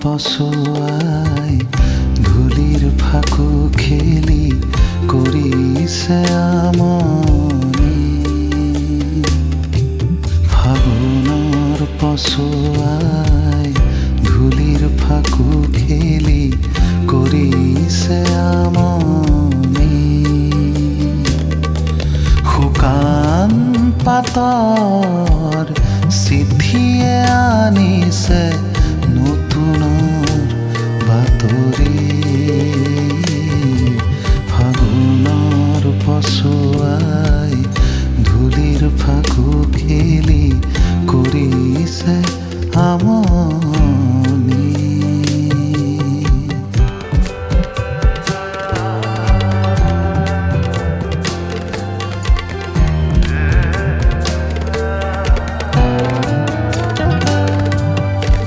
পছুৱাই ধূলিৰ ফাকু খেলি কৰিছে আমনি। ফাগুনৰ পছুৱাই ধূলিৰ ফাকু খেলি কৰিছে আমনি। শুকান পাতৰ চিঠিয়ে আনিছে নতুনৰ বাতৰি। ফাগুনৰ পছুৱাই ধূলিৰ ফাকু খেলি কৰিছে আমনি।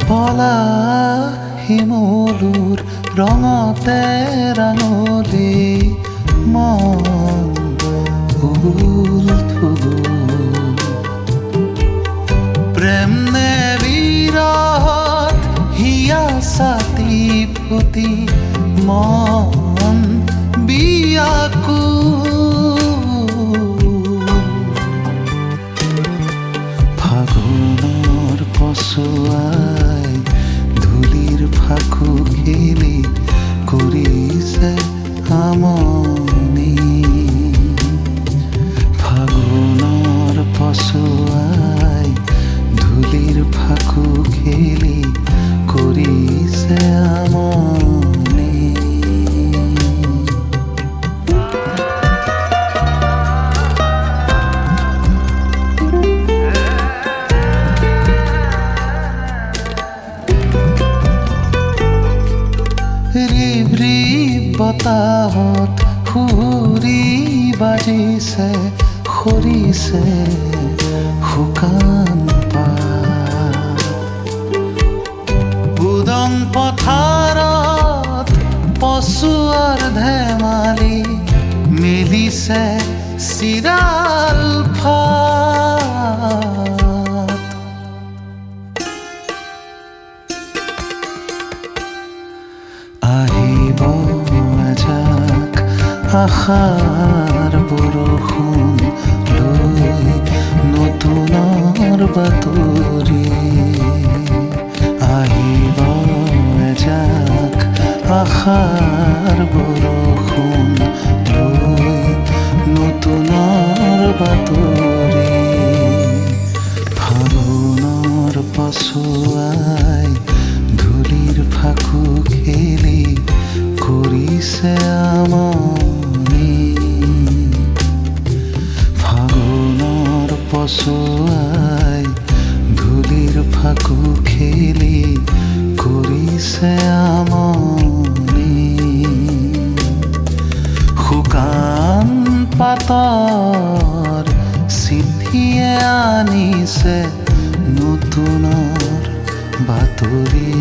পলা শিমলুৰ ৰঙতে ৰাঙলী মন ফুল ফুল। প্ৰেম নে বিৰত হিয়া ছাতি ফুটি মন বিয়াকুল। ফাগুনৰ পছুৱাই ধূলিৰ ফাকু খেলি কৰিছে আমনি। ফাগুনৰ পছুৱাই ধূলিৰ ফাকু খেলি কৰিছে আমনি। ৰিব ৰিব বতাহত সুৰি বাজিছে সৰিছে শুকান পাত। উদং পথাৰত পছুৱাৰ ধেমালি মেলিছে চিৰাল ফাট। আহিব এজাক আশাৰ বৰষুণ লৈ নতুনৰ বাতৰি। আহিব এজাক আশাৰ বৰষুণ লৈ নতুনৰ বাতৰি। ফাগুনৰ পছুৱাই ধূলিৰ ফাকু খেলি কৰিছে আমনি। ফাগুনৰ পছুৱাই ধূলিৰ ফাকু খেলি কৰিছে আমনি। শুকান পাতৰ চিঠিয়ে আনিছে নতুনৰ বাতৰি।